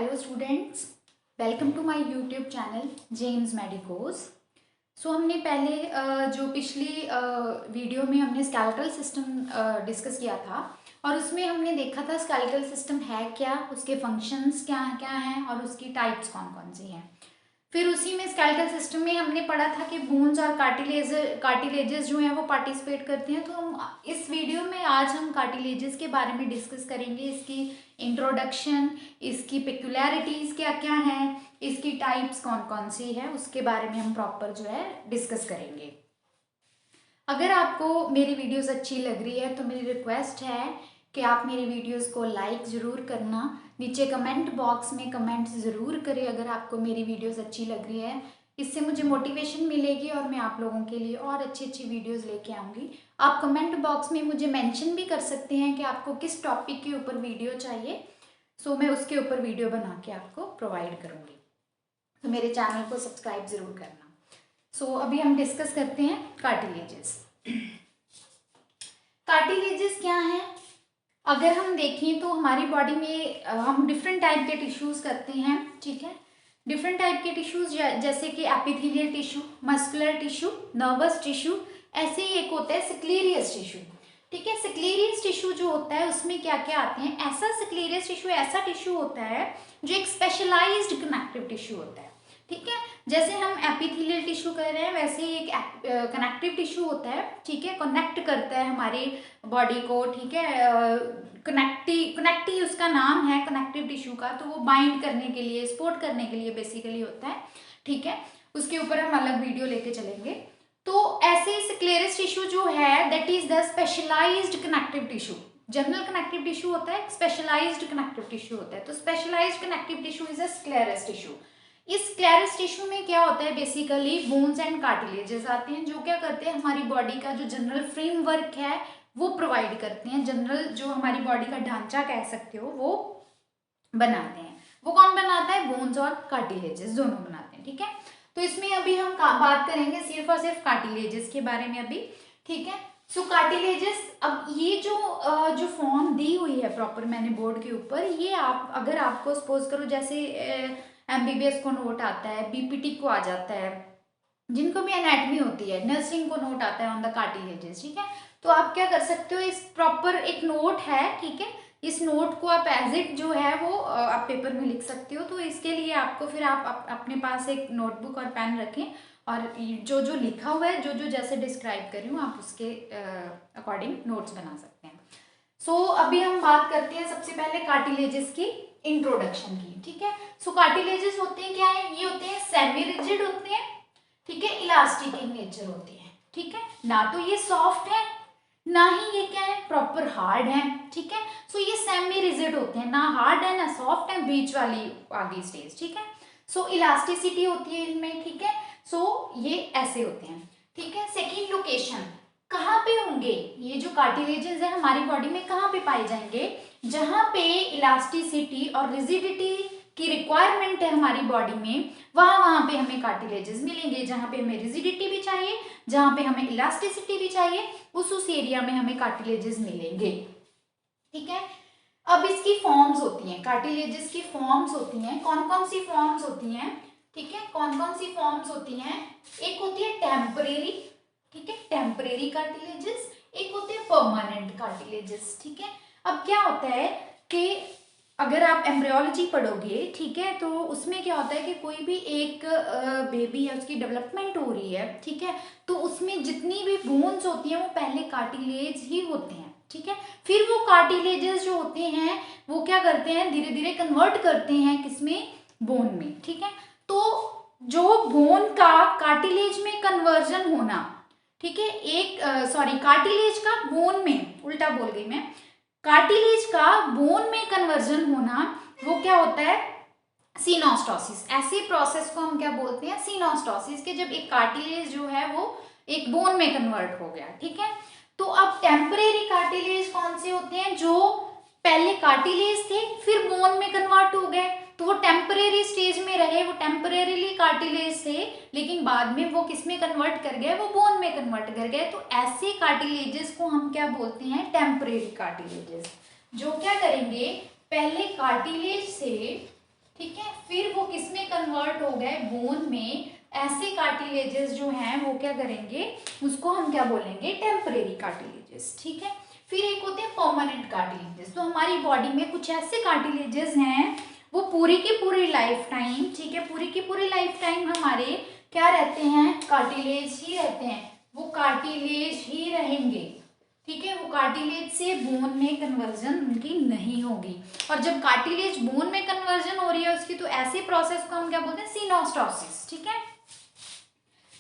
Hello students, welcome to my YouTube channel Gems Medicos. So हमने पहले जो पिछली वीडियो में हमने स्केलेटल सिस्टम डिस्कस किया था और उसमें हमने देखा था स्केलेटल सिस्टम है क्या, उसके फंक्शंस क्या क्या हैं और उसकी टाइप्स कौन कौन सी हैं। फिर उसी में स्केलेटल सिस्टम में हमने पढ़ा था कि बोन्स और कार्टिलेजेस जो हैं वो पार्टिसिपेट करते हैं। तो हम इस वीडियो में आज हम कार्टिलेजेस के बारे में डिस्कस करेंगे, इसकी इंट्रोडक्शन, इसकी पेक्युलैरिटीज़ क्या क्या हैं, इसकी टाइप्स कौन कौन सी है, उसके बारे में हम प्रॉपर जो है डिस्कस करेंगे। अगर आपको मेरी वीडियोस अच्छी लग रही है तो मेरी रिक्वेस्ट है कि आप मेरी वीडियोस को लाइक ज़रूर करना, नीचे कमेंट बॉक्स में कमेंट ज़रूर करें अगर आपको मेरी वीडियोस अच्छी लग रही है। इससे मुझे मोटिवेशन मिलेगी और मैं आप लोगों के लिए और अच्छी अच्छी वीडियोस लेके आऊँगी। आप कमेंट बॉक्स में मुझे मेंशन भी कर सकते हैं कि आपको किस टॉपिक के ऊपर वीडियो चाहिए, सो मैं उसके ऊपर वीडियो बना के आपको प्रोवाइड करूँगी। तो मेरे चैनल को सब्सक्राइब ज़रूर करना। सो अभी हम डिस्कस करते हैं कार्टिलेजेस। कार्टिलेजेस क्या हैं? अगर हम देखें तो हमारी बॉडी में हम डिफरेंट टाइप के टिश्यूज़ करते हैं, ठीक है। डिफरेंट टाइप के टिश्यूज़ जैसे कि epithelial tissue, muscular tissue, nervous tissue, ऐसे ही एक होता है सिक्लेरियस टिश्यू, ठीक है। सिक्लेरियस टिश्यू जो होता है उसमें क्या क्या आते हैं? ऐसा सिक्लेरियस टिश्यू ऐसा टिश्यू होता है जो एक स्पेशलाइज्ड कनेक्टिव टिश्यू होता है, ठीक है। जैसे हम एपिथेलियल टिश्यू कह रहे हैं वैसे ही एक कनेक्टिव टिश्यू होता है, ठीक है। कनेक्ट करता है हमारी बॉडी को, ठीक है। कनेक्टी उसका नाम है कनेक्टिव टिश्यू का, तो वो बाइंड करने के लिए, सपोर्ट करने के लिए बेसिकली होता है, ठीक है। उसके ऊपर हम अलग वीडियो लेके चलेंगे। तो ऐसे ही सिक्लेरियस टिश्यू जो है that is the specialized connective tissue. General connective tissue होता है, स्पेशलाइज्ड कनेक्टिव टिश्यू होता है। तो specialized connective tissue is a sclerous tissue. इस स्क्लेरस टिश्यू में क्या होता है? बेसिकली बोन्स एंड कार्टिलेजेस आते हैं जो क्या करते हैं, हमारी बॉडी का जो जनरल फ्रेमवर्क है वो प्रोवाइड करते हैं। जनरल जो हमारी बॉडी का ढांचा कह सकते हो वो बनाते हैं। वो कौन बनाता है? बोन्स और कार्टिलेजेस दोनों बनाते हैं, ठीक है। तो इसमें अभी हम बात करेंगे सिर्फ और सिर्फ कार्टिलेजेस के बारे में अभी, ठीक है। सो कार्टिलेजेस, अब ये जो फॉर्म दी हुई है प्रॉपर मैंने बोर्ड के ऊपर, ये आप अगर आपको सपोज करो जैसे एमबीबीएस को नोट आता है, बीपीटी को आ जाता है, जिनको भी एनाटमी होती है, नर्सिंग को नोट आता है ऑन द कार्टिलेजेस, ठीक है। तो आप क्या कर सकते हो, इस प्रॉपर एक नोट है, ठीक है। इस नोट को आप एज इट जो है वो आप पेपर में लिख सकते हो। तो इसके लिए आपको फिर आप अपने पास एक नोटबुक और पेन रखें और जो जो लिखा हुआ है, जो जो जैसे डिस्क्राइब कर रही हूँ, आप उसके अकॉर्डिंग नोट्स बना सकते हैं। सो अभी हम बात करते हैं सबसे पहले कार्टिलेजेस की इंट्रोडक्शन की, ठीक है। सो कार्टिलेजेस होते हैं क्या है? ये होते हैं सेमी रिजिड होते हैं, ठीक है, इलास्टिक इन नेचर होती है, ठीक है। ना तो ये सॉफ्ट है ना ही ये क्या है, प्रॉपर हार्ड है, ठीक है। सो ये सेमी रिजिड होते हैं, ना हार्ड है ना सॉफ्ट है, बीच वाली आगे स्टेज, ठीक है। सो इलास्टिसिटी होती है इनमें, ठीक है। सो ये ऐसे होते हैं, ठीक है। सेकेंड लोकेशन कहाँ पे होंगे? ये जो कार्टिलेजेस है हमारी बॉडी में कहाँ पे पाए जाएंगे? जहाँ पे इलास्टिसिटी और रिजिडिटी की रिक्वायरमेंट है हमारी बॉडी में, वहां पे हमें कार्टिलेजेस मिलेंगे। जहाँ पे हमें रिजिडिटी भी चाहिए, जहाँ पे हमें इलास्टिसिटी भी चाहिए, उस एरिया में हमें कार्टिलेजेस मिलेंगे, ठीक है। अब इसकी फॉर्म्स होती हैं, कार्टिलेजेस की फॉर्म्स होती हैं। कौन कौन सी फॉर्म्स होती हैं, ठीक है, कौन कौन सी फॉर्म्स होती हैं? एक होती है टेम्परेरी, ठीक है, टेम्परेरी कार्टिलेजेस। एक होते हैं परमानेंट कार्टिलेजेस, ठीक है। अब क्या होता है कि अगर आप एम्ब्रियोलॉजी पढ़ोगे, ठीक है, तो उसमें क्या होता है कि कोई भी एक बेबी है, उसकी डेवलपमेंट हो रही है, ठीक है, तो उसमें जितनी भी बोन्स होती हैं वो पहले कार्टिलेज ही होते हैं, ठीक है। फिर वो कार्टिलेजेस जो होते हैं वो क्या करते हैं, धीरे धीरे कन्वर्ट करते हैं किसमें? बोन में, ठीक है। तो जो बोन का कार्टिलेज में कन्वर्जन होना, ठीक है, एक कार्टिलेज का बोन में, उल्टा बोल गई मैं, कार्टिलेज का बोन में कन्वर्जन होना वो क्या होता है? सिनोस्टोसिस। ऐसे प्रोसेस को हम क्या बोलते हैं? सिनोस्टोसिस। के जब एक कार्टिलेज जो है वो एक बोन में कन्वर्ट हो गया, ठीक है। तो अब टेम्परेरी कार्टिलेज कौन से होते हैं? जो पहले कार्टिलेज थे फिर बोन में कन्वर्ट हो गए, तो वो टेम्परेरी स्टेज में रहे, वो टेम्परेरीली कार्टिलेज थे, लेकिन बाद में वो किस में कन्वर्ट कर गए? वो बोन में कन्वर्ट कर गए। तो ऐसे कार्टिलेजेस को हम क्या बोलते हैं? Temporary cartilages. जो क्या करेंगे, पहले कार्टिलेज से, ठीक है। फिर वो किस में कन्वर्ट हो गए, बोन में। ऐसे कार्टिलेजेस जो हैं वो क्या करेंगे, उसको हम क्या बोलेंगे, टेम्परेरी कार्टिलेजेस। ठीक है। फिर एक होते हैं परमानेंट कार्टिलेजेस। तो हमारी बॉडी में कुछ ऐसे कार्टिलेजेस हैं वो पूरी की पूरी लाइफ टाइम, ठीक है, पूरी की पूरी लाइफ टाइम हमारे क्या रहते हैं, कार्टिलेज ही रहते हैं, वो कार्टिलेज ही रहेंगे। ठीक है। वो कार्टिलेज से बोन में कन्वर्जन उनकी नहीं होगी। और जब कार्टिलेज बोन में कन्वर्जन हो रही है उसकी, तो ऐसे प्रोसेस को हम क्या बोलते हैं, सिनोस्टोसिस। ठीक है।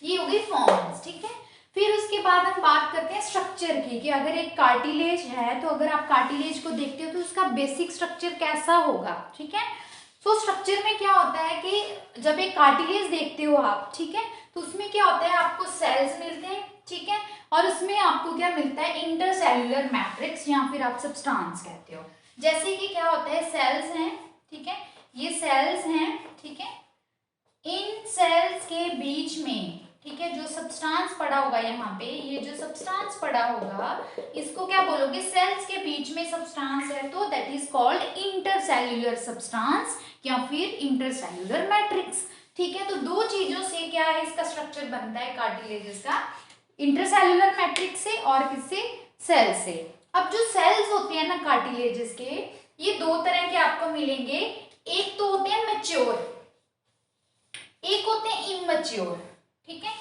ये हो गई फॉर्म्स। ठीक है। फिर उसके बाद हम बात करते हैं स्ट्रक्चर की, कि अगर एक कार्टिलेज है तो अगर आप कार्टिलेज को देखते हो तो उसका बेसिक स्ट्रक्चर कैसा होगा। ठीक है। तो स्ट्रक्चर में क्या होता है कि जब एक कार्टिलेज देखते हो आप, ठीक है, तो उसमें क्या होता है, आपको सेल्स मिलते हैं। ठीक है। और उसमें आपको क्या मिलता है, इंटरसेल्युलर मैट्रिक्स, या फिर आप सब्सटेंस कहते हो। जैसे कि क्या होता है, सेल्स हैं, ठीक है, ये सेल्स हैं, ठीक है, इन सेल्स के बीच में, ठीक है, जो सब्सटेंस पड़ा होगा यहाँ पे, ये जो सब्सटेंस पड़ा होगा इसको क्या बोलोगे, सेल्स के बीच में सब्सटेंस है तो that is called intercellular substance या फिर इंटरसेल्युलर मैट्रिक्स। ठीक है। तो दो चीजों से क्या है, इसका स्ट्रक्चर बनता है कार्टिलेजेस का, इंटरसेल्युलर मैट्रिक्स से और किससे, सेल से। अब जो सेल्स होते हैं ना कार्टिलेजेस के, ये दो तरह के आपको मिलेंगे। एक तो होते हैं मैच्योर, एक होते हैं इमैच्योर। ठीक है।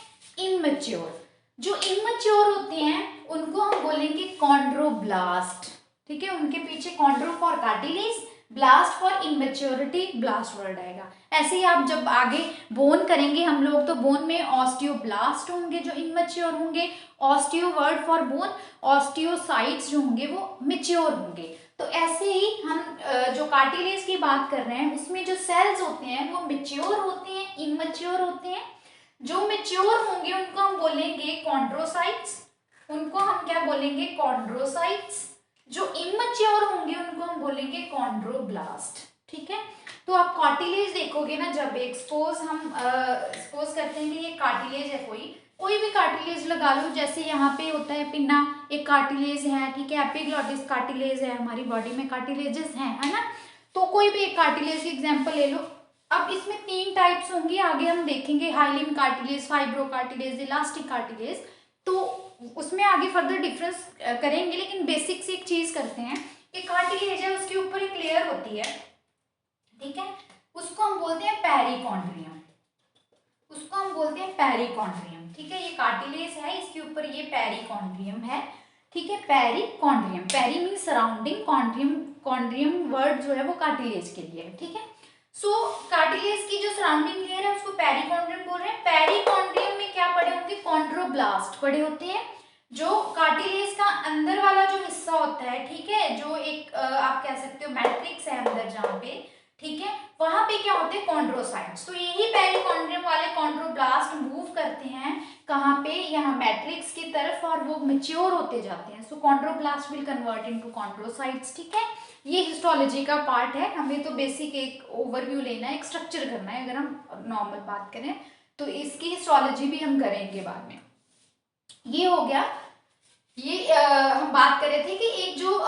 इमैच्योर, जो इमैच्योर होते हैं उनको हम बोलेंगे कॉन्ड्रोब्लास्ट। ठीक है। उनके पीछे chondro for cartilage, blast for immaturity, blast word आएगा। ऐसे ही आप जब आगे बोन करेंगे हम लोग, तो बोन में ऑस्टियोब्लास्ट होंगे जो इमेच्योर होंगे, osteo word for bone, osteocytes जो होंगे वो मेच्योर होंगे। तो ऐसे ही हम जो कार्टिलेज की बात कर रहे हैं उसमें जो सेल्स होते हैं वो मेच्योर होते हैं, इमेच्योर होते हैं। जो मेच्योर होंगे उनको हम बोलेंगे कॉन्ड्रोसाइट्स, उनको हम क्या बोलेंगे, कॉन्ड्रोसाइट्स। जो इमैच्योर होंगे उनको हम बोलेंगे कॉन्ड्रोब्लास्ट। ठीक है। तो आप कार्टिलेज देखोगे ना, जब एक्सपोज हम एक्सपोज करते हैं कि ये कार्टिलेज है, कोई भी कार्टिलेज लगा लो, जैसे यहाँ पे होता है पिन्ना, एक कार्टिलेज है। ठीक है। एपिग्लॉटिस कार्टिलेज है, हमारी बॉडी में कार्टिलेजेस हैं, है ना। तो कोई भी एक कार्टिलेज की एग्जांपल ले लो। अब इसमें तीन टाइप्स होंगी, आगे हम देखेंगे, hyaline cartilage, fibro cartilage, elastic cartilage. तो उसमें आगे फर्दर डिफरेंस करेंगे, लेकिन बेसिक से एक चीज करते हैं कि कार्टिलेज है उसके ऊपर एक लेयर होती है, ठीक है, उसको हम बोलते हैं पेरिकॉन्ड्रियम, उसको हम बोलते हैं पेरिकॉन्ड्रियम। ठीक है। ये कार्टिलेज है, इसके ऊपर ये पेरिकॉन्ड्रियम है। ठीक है। Perichondrium, peri mean surrounding, chondrium, chondrium word जो है वो कार्टिलेज के लिए है। ठीक है। सो कार्टिलेज की जो सराउंडिंग लेयर है उसको पेरिकॉन्ड्रियम बोल रहे हैं। पेरिकॉन्ड्रियम में क्या पड़े होंगे, कॉन्ड्रोब्लास्ट पड़े होते हैं। जो कार्टिलेज का अंदर वाला जो हिस्सा होता है, ठीक है, जो एक आप कह सकते हो मैट्रिक्स है अंदर जहाँ पे, ठीक है, वहां पे क्या होते हैं, कॉन्ड्रोसाइट्स। तो यही पेरिकॉन्ड्रियम वाले कॉन्ड्रोब्लास्ट मूव करते हैं कहाँ पे, यहाँ मैट्रिक्स की तरफ, और वो मैच्योर होते जाते हैं। So chondroblast will convert into chondrocytes. ठीक है। ये हिस्टोलॉजी का पार्ट है, हमें तो बेसिक एक ओवरव्यू लेना है, एक स्ट्रक्चर करना है। अगर हम नॉर्मल बात करें तो इसकी हिस्टोलॉजी भी हम करेंगे बाद में। ये हो गया। ये हम बात कर रहे थे कि एक जो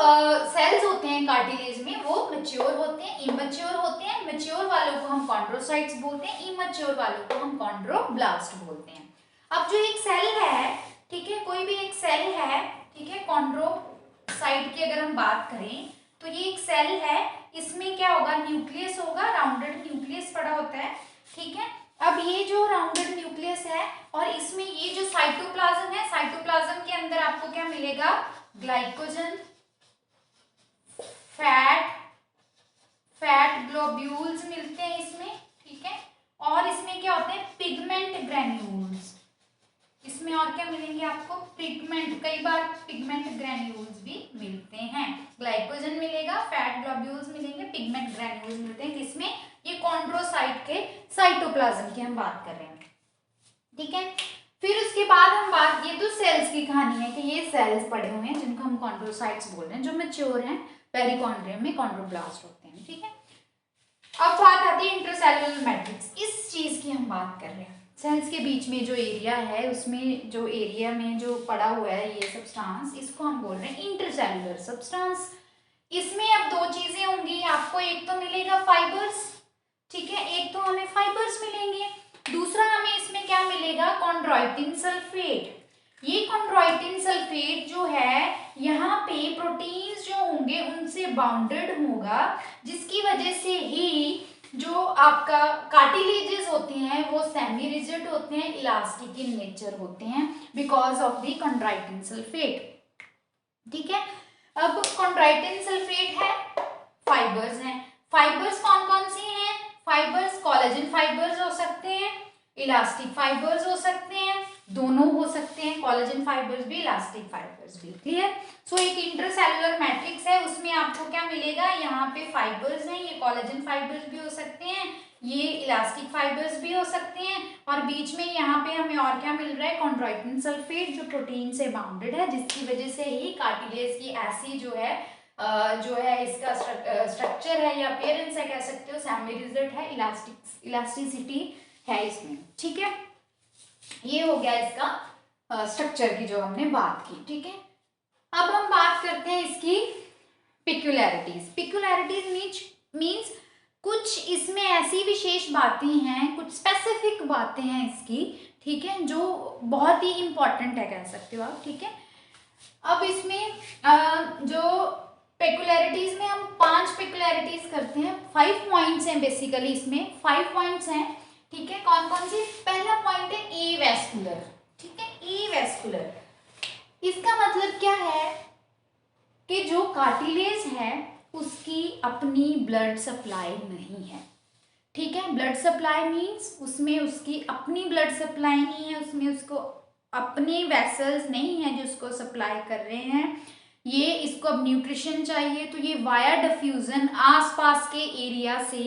सेल्स होते हैं कार्टिलेज में वो मैच्योर होते हैं, इमैच्योर होते हैं। मैच्योर वालों को हम कॉन्ड्रोसाइट्स बोलते हैं, इमैच्योर वालों को हम कॉन्ड्रोब्लास्ट बोलते हैं। अब जो एक सेल है, ठीक है, कोई भी एक सेल है, ठीक है, कॉन्ड्रोसाइट की अगर हम बात करें तो ये एक सेल है, इसमें क्या होगा, न्यूक्लियस होगा, राउंडेड न्यूक्लियस पड़ा होता है। ठीक है। अब ये जो राउंडेड न्यूक्लियस है और इसमें ये जो साइटोप्लाज्म है, साइटोप्लाज्म के अंदर आपको क्या मिलेगा, ग्लाइकोजन, फैट ग्लोब्यूल्स मिलते हैं इसमें। ठीक है। और इसमें क्या होते हैं, पिगमेंट ग्रैन्यूल्स। इसमें और क्या मिलेंगे आपको, पिगमेंट, कई बार पिगमेंट ग्रैन्यूल्स भी मिलते हैं। ग्लाइकोजन मिलेगा, फैट ग्लोब्यूल्स मिलेंगे, पिगमेंट ग्रैन्यूल्स मिलते हैं। किसमें, ये कॉन्ड्रोसाइट के साइटोप्लाज्म की हम बात कर रहे हैं। ठीक है। फिर उसके बाद हम बात, ये तो सेल्स की कहानी है कि ये सेल्स पड़े हुए हैं जिनको हम कॉन्ड्रोसाइट्स बोल रहे हैं, जो मैच्योर हैं, पेरिकॉन्ड्रियम में कॉन्ड्रोब्लास्ट होते हैं। ठीक है। अब बात आती है इंटरसेल्युलर मैट्रिक्स, इस चीज की हम बात कर रहे हैं। सेल्स के बीच में जो एरिया है, उसमें जो एरिया में जो पड़ा हुआ है ये सब्सटेंस, इसको हम बोल रहे हैं इंटरसेल्युलर सब्सटेंस। इसमें अब दो चीजें होंगी आपको, एक तो मिलेगा फाइबर्स, ठीक है, एक तो हमें फाइबर्स मिलेंगे, दूसरा हमें इसमें क्या मिलेगा, कॉन्ड्रोइटिन सल्फेट। ये कॉन्ड्रोइटिन सल्फेट जो है यहाँ पे प्रोटीन्स जो होंगे उनसे बाउंडेड होगा, जिसकी वजह से ही जो आपका कार्टिलेजेस होते हैं वो सेमी रिजिड होते हैं, इलास्टिक इन नेचर होते हैं because of the chondroitin sulphate. ठीक है, अब कॉन्ड्रोइटिन सल्फेट है, फाइबर्स हैं। फाइबर्स कौन कौन सी हैं? फाइबर्स कोलेजन फाइबर्स हो सकते हैं, इलास्टिक फाइबर्स हो सकते हैं, दोनों हो सकते हैं, कोलेजन फाइबर्स भी, इलास्टिक फाइबर्स भी। क्लियर? सो एक इंटरसेलुलर मैट्रिक्स है, उसमें आपको क्या मिलेगा, यहाँ पे फाइबर्स हैं, ये कोलेजन फाइबर्स भी हो सकते हैं, ये इलास्टिक फाइबर्स भी हो सकते हैं, और बीच में यहाँ पे हमें और क्या मिल रहा है, कॉन्ड्रोइटिन सल्फेट जो प्रोटीन से बाउंडेड है, जिसकी वजह से ही कार्टिलेज की ऐसी जो है इसका स्ट्रक्चर है या अपीयरेंस है, कह सकते हो सेमी रिजिड है, इलास्टिसिटी है इसमें। ठीक है, ये हो गया इसका स्ट्रक्चर की जो हमने बात की। ठीक है, अब हम बात करते हैं इसकी पिक्युलैरिटीज। पिक्युलैरिटीज मीन्स कुछ इसमें ऐसी विशेष बातें हैं, कुछ स्पेसिफिक बातें हैं इसकी, ठीक है, जो बहुत ही इंपॉर्टेंट है, कह सकते हो आप। ठीक है, अब इसमें जो पेकुलैरिटीज में हम 5 पेकुलैरिटीज करते हैं, 5 पॉइंट्स हैं बेसिकली, इसमें 5 पॉइंट्स हैं। ठीक है, कौन कौन सी? पहला पॉइंट है ए वेस्कुलर। ठीक है, ए वेस्कुलर, इसका मतलब क्या है कि जो कार्टिलेज है उसकी अपनी ब्लड सप्लाई नहीं है। ठीक है, ब्लड सप्लाई मीन्स उसमें उसकी अपनी ब्लड सप्लाई नहीं है, उसमें उसको अपने वेसल्स नहीं है जो उसको सप्लाई कर रहे हैं, ये इसको अब न्यूट्रिशन चाहिए, तो ये वाया डिफ्यूजन आसपास के एरिया से,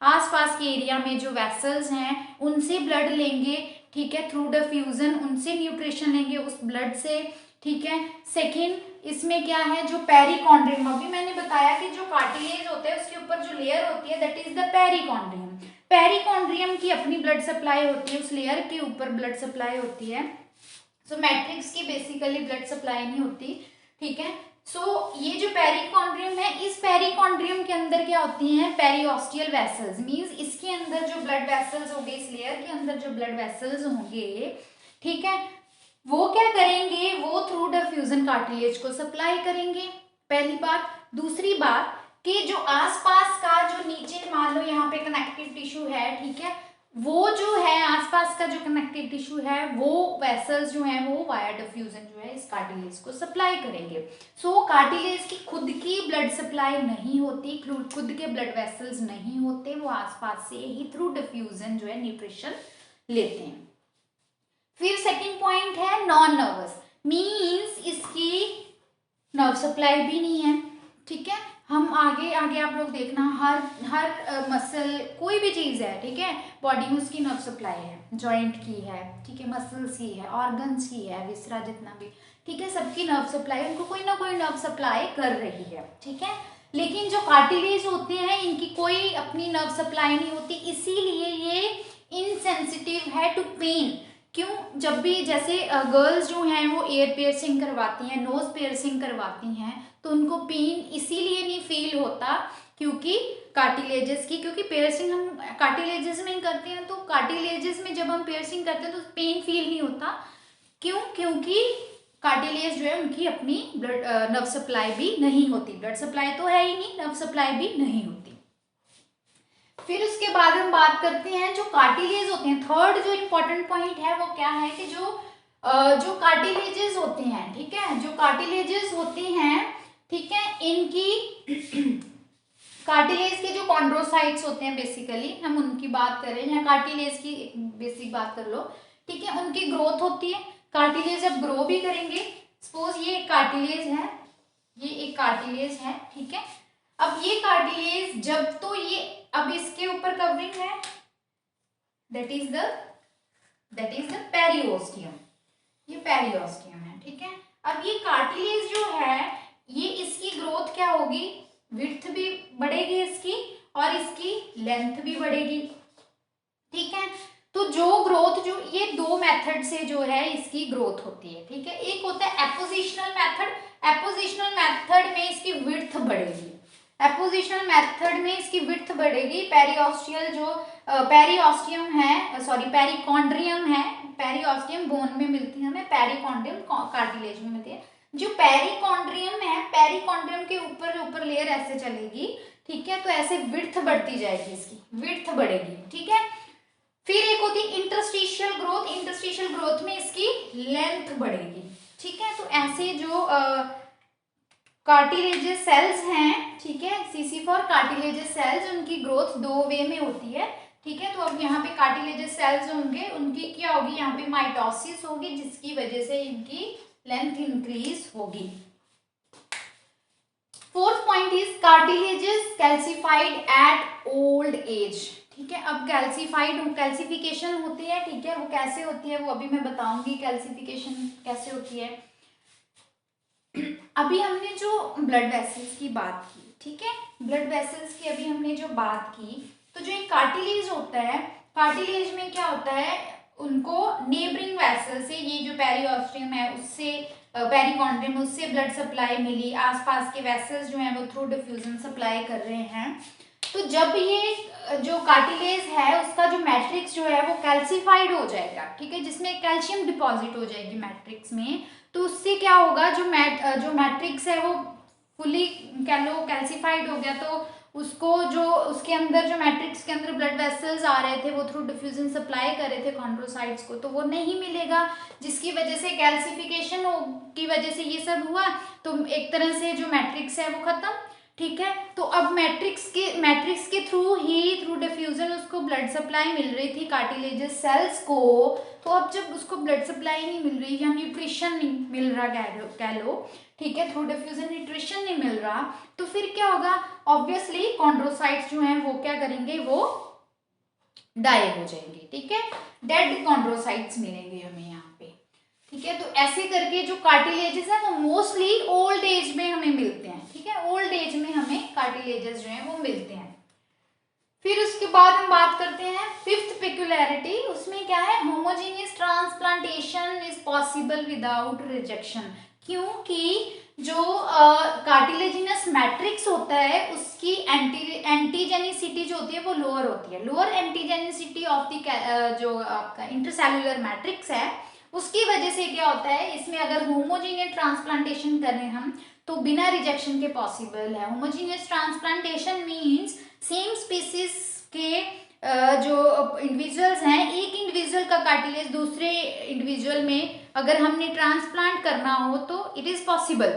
आसपास के एरिया में जो वेसल्स हैं उनसे ब्लड लेंगे। ठीक है, थ्रू डिफ्यूजन उनसे न्यूट्रिशन लेंगे उस ब्लड से। ठीक है, सेकेंड इसमें क्या है, जो पेरिकॉन्ड्रियम, अभी मैंने बताया कि जो कार्टिलेज होता है उसके ऊपर जो लेयर होती है that is the perichondrium. Perichondrium की अपनी ब्लड सप्लाई होती है, उस लेयर के ऊपर ब्लड सप्लाई होती है। सो मैट्रिक्स की बेसिकली ब्लड सप्लाई नहीं होती। ठीक है, सो ये जो पेरिकॉन्ड्रियम है, इस पेरिकॉन्ड्रियम के अंदर क्या होती हैं, पेरियोस्टियल वेसल्स, मींस इसके अंदर जो ब्लड वेसल्स होंगे, इस लेयर के अंदर जो ब्लड वेसल्स होंगे, ठीक है, वो क्या करेंगे, वो थ्रू डिफ्यूजन कार्टिलेज को सप्लाई करेंगे, पहली बात। दूसरी बात कि जो आसपास का जो नीचे मान लो यहाँ पे कनेक्टिव टिश्यू है, ठीक है, वो जो है आसपास का जो कनेक्टिव टिश्यू है, वो वेसल्स जो है वो वाया डिफ्यूजन जो है इस कार्टिलेज को सप्लाई करेंगे। सो कार्टिलेज की खुद की ब्लड सप्लाई नहीं होती, खुद के ब्लड वेसल्स नहीं होते, वो आसपास से ही थ्रू डिफ्यूजन जो है न्यूट्रिशन लेते हैं। फिर सेकंड पॉइंट है नॉन नर्वस, मींस इसकी नर्व सप्लाई भी नहीं है। ठीक है, हम आगे आगे आप लोग देखना, हर मसल कोई भी चीज़ है, ठीक है, बॉडी में उसकी नर्व सप्लाई है, जॉइंट की है, ठीक है, मसल्स की है, ऑर्गन्स की है, विसरा जितना भी, ठीक है, सबकी नर्व सप्लाई, उनको कोई ना कोई नर्व सप्लाई कर रही है। ठीक है, लेकिन जो कार्टिलेज होते हैं इनकी कोई अपनी नर्व सप्लाई नहीं होती, इसीलिए ये इनसेंसिटिव है टू पेन। क्यों? जब भी जैसे गर्ल्स जो हैं वो एयर पियर्सिंग करवाती हैं, नोज पियर्सिंग करवाती हैं, तो उनको पेन इसीलिए नहीं फील होता क्योंकि कार्टिलेजेस की, क्योंकि पियर्सिंग हम कार्टिलेजेस में ही करते हैं, तो कार्टिलेजेस में जब हम पियर्सिंग करते हैं तो पेन फील नहीं होता। क्यों? क्योंकि कार्टिलेज जो है उनकी अपनी ब्लड नर्व सप्लाई भी नहीं होती, ब्लड सप्लाई तो है ही नहीं, नर्व सप्लाई भी नहीं होती। फिर उसके बाद हम बात करते हैं जो कार्टिलेज होते हैं, थर्ड जो इम्पोर्टेंट पॉइंट है वो क्या है कि जो कार्टिलेजेस होते हैं, ठीक है, जो कार्टिलेजेस होते हैं, ठीक है, इनकी कार्टिलेज के जो कॉन्ड्रोसाइट्स होते हैं बेसिकली, हम उनकी बात करें या कार्टिलेज की बेसिक बात कर लो, ठीक है, उनकी ग्रोथ होती है। कार्टिलेज जब ग्रो भी करेंगे, सपोज ये एक कार्टिलेज है, ये एक कार्टिलेज है, ठीक है, अब ये कार्टिलेज जब तो ये अब इसके ऊपर कवरिंग है, दैट इज द पेरियोस्टियम, ये पेरियोस्टियम है। ठीक है, अब ये कार्टिलेज जो है ये इसकी ग्रोथ क्या होगी, विड्थ भी बढ़ेगी इसकी और इसकी लेंथ भी बढ़ेगी। ठीक है, तो जो ग्रोथ जो ये दो मेथड से जो है इसकी ग्रोथ होती है। ठीक है, एक होता है एपोजिशनल मेथड, एपोजिशनल मेथड में इसकी विड्थ बढ़ेगी, एपोजिशनल मेथड में इसकी विड्थ बढ़ेगी, पेरिऑस्टियल जो पेरिऑस्टियम है, सॉरी पेरिकॉन्ड्रियम है, पेरिऑस्टियम बोन में मिलती है हमें, पेरिकॉन्ड्रियम कार्टिलेज में मिलती है। जो पेरिकॉन्ड्रियम है, पेरिकॉन्ड्रियम के ऊपर ऊपर लेयर ऐसे चलेगी, ठीक है, तो ऐसे विड्थ बढ़ती जाएगी, इसकी विड्थ बढ़ेगी, ठीक है। फिर एक होती है इंटरस्टिशियल ग्रोथ, इंटरस्टिशियल ग्रोथ में इसकी लेंथ बढ़ेगी, ठीक है। तो ऐसे जो कार्टिलेजेस सेल्स हैं, ठीक है, सीसी फॉर कार्टिलेजेस सेल्स, उनकी ग्रोथ दो वे में होती है, ठीक है। तो अब यहाँ पे कार्टिलेजेस सेल्स होंगे, उनकी क्या होगी, यहाँ पे माइटोसिस होगी, जिसकी वजह से इनकी लेंथ इंक्रीज होगी। Fourth point is cartilages calcified at old age, ठीक है। अब कैल्सिफिकेशन होती है, ठीक है, वो कैसे होती है वो अभी मैं बताऊंगी, कैल्सिफिकेशन कैसे होती है। अभी हमने जो ब्लड वेसल्स की बात की, ठीक है, ब्लड वेसल्स की अभी हमने जो बात की, तो जो एक कार्टिलेज होता है, कार्टिलेज में क्या होता है, उनको नेबरिंग वेसल से, ये जो पेरिऑस्टियम है उससे, पेरिकॉन्ड्रियम, उससे ब्लड सप्लाई मिली, आसपास के वेसल्स जो हैं वो थ्रू डिफ्यूजन सप्लाई कर रहे हैं। तो जब ये जो कार्टिलेज है उसका जो मैट्रिक्स जो है वो कैल्सिफाइड हो जाएगा, ठीक है, जिसमें कैल्शियम डिपॉजिट हो जाएगी मैट्रिक्स में, तो उससे क्या होगा, जो मैट्रिक्स है वो फुली कह लो कैल्सिफाइड हो गया, तो उसको जो उसके अंदर जो मैट्रिक्स के अंदर ब्लड वेसल्स आ रहे थे वो थ्रू डिफ्यूजन सप्लाई कर रहे थे कॉन्ड्रोसाइट्स को, तो वो नहीं मिलेगा, जिसकी वजह से कैल्सिफिकेशन की वजह से ये सब हुआ, तो एक तरह से जो मैट्रिक्स है वो खत्म, ठीक है। तो अब मैट्रिक्स के थ्रू डिफ्यूजन उसको ब्लड सप्लाई मिल रही थी कार्टिलेजेस सेल्स को, तो अब जब उसको ब्लड सप्लाई नहीं मिल रही या न्यूट्रिशन नहीं मिल रहा कह लो, ठीक है, थ्रू डिफ्यूजन न्यूट्रिशन नहीं मिल रहा, तो फिर क्या होगा, ऑब्वियसली कॉन्ड्रोसाइट्स जो हैं वो क्या करेंगे, वो डाई हो जाएंगे, ठीक है, डेड कॉन्ड्रोसाइट्स मिलेंगे हमें यहाँ पे, ठीक है। तो ऐसे करके जो कार्टिलेजेस है वो मोस्टली ओल्ड एज में हमें मिलते हैं, ठीक है, ओल्ड एज में हमें कार्टिलेजेस जो है वो मिलते हैं। फिर उसके बाद हम बात करते हैं फिफ्थ पेक्युलैरिटी, उसमें क्या है, homogeneous transplantation is possible without rejection, क्योंकि जो कार्टिलेजिनस मैट्रिक्स होता है उसकी एंटीजेनिसिटी जो होती है वो लोअर होती है, लोअर एंटीजेनिसिटी ऑफ द जो आपका इंटरसेल्युलर मैट्रिक्स है, उसकी वजह से क्या होता है, इसमें अगर होमोजीनियस ट्रांसप्लांटेशन करें हम तो बिना रिजेक्शन के पॉसिबल है। Homogeneous transplantation means same species के जो इंडिविजुअल्स हैं, एक इंडिविजुअल का कार्टिलेज दूसरे इंडिविजुअल में अगर हमने ट्रांसप्लांट करना हो तो इट इज पॉसिबल,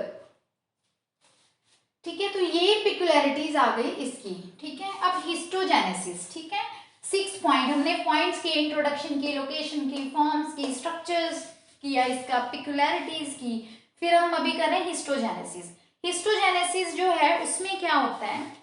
ठीक है। तो ये पिक्युलैरिटीज आ गई इसकी, ठीक है। अब हिस्टोजेनेसिस, ठीक है, 6 पॉइंट हमने पॉइंट्स के, इंट्रोडक्शन की, लोकेशन की, फॉर्म्स की, स्ट्रक्चर्स किया, इसका पिक्युलैरिटीज की, फिर हम अभी कर रहे हैं हिस्टोजेनेसिस। हिस्टोजेनेसिस जो है उसमें क्या होता है,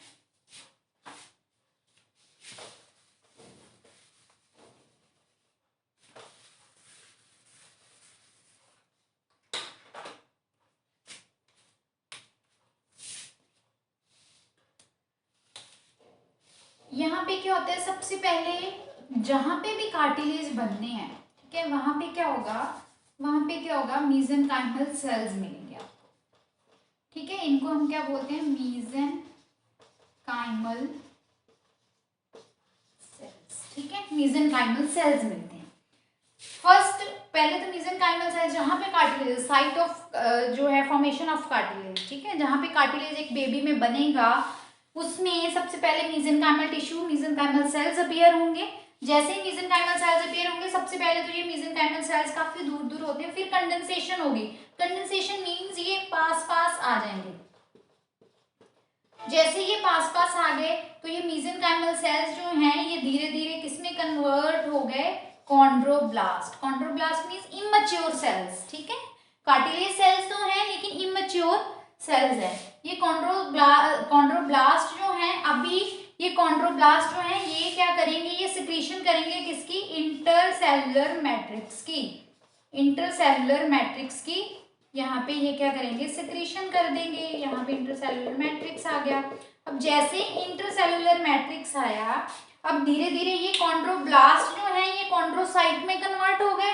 यहाँ पे क्या होता है, सबसे पहले जहां पे भी कार्टिलेज बनने हैं, ठीक है, वहां पे क्या होगा, मीसेनकाइमल सेल्स मिलेंगे आपको, ठीक है, इनको हम क्या बोलते हैं, मीसेनकाइमल सेल्स, ठीक है, मीसेनकाइमल सेल्स मिलते हैं। फर्स्ट पहले तो मीसेनकाइमल सेल्स जहां पे कार्टिलेज, साइट ऑफ जो है फॉर्मेशन ऑफ कार्टिलेज, ठीक है, जहां पे कार्टिलेज एक बेबी में बनेगा उसमें सबसे पहले मीसेनकाइमल टिश्यू, मीसेनकाइमल सेल्स अपीयर होंगे। जैसे ही मीसेनकाइमल सेल्स अपीयर होंगे, सबसे पहले तो ये मीसेनकाइमल सेल्स काफी दूर दूर होते हैं, फिर कंडेंसेशन होगी, कंडेंसेशन मींस ये पास पास आ जाएंगे, जैसे ये पास पास आ गए तो ये मीसेनकाइमल सेल्स जो हैं ये धीरे धीरे किसमें कन्वर्ट हो गए, chondroblast, chondroblast means immature cells, ठीक है, कार्टिलेज सेल्स तो हैं लेकिन इमैच्योर सेल्स है, ये कॉन्ड्रोब्लास्ट जो हैं, अभी ये कॉन्ड्रोब्लास्ट जो हैं ये क्या करेंगे, ये सिक्रीशन करेंगे किसकी, इंटरसेल्युलर मैट्रिक्स की, इंटरसेल्युलर मैट्रिक्स की, यहाँ पे ये क्या करेंगे, सिक्रीशन कर देंगे, यहाँ पे इंटरसेल्युलर मैट्रिक्स आ गया। अब जैसे इंटरसेल्युलर मैट्रिक्स आया, अब धीरे धीरे ये कॉन्ड्रोब्लास्ट जो है ये कॉन्ड्रोसाइट में कन्वर्ट हो गए,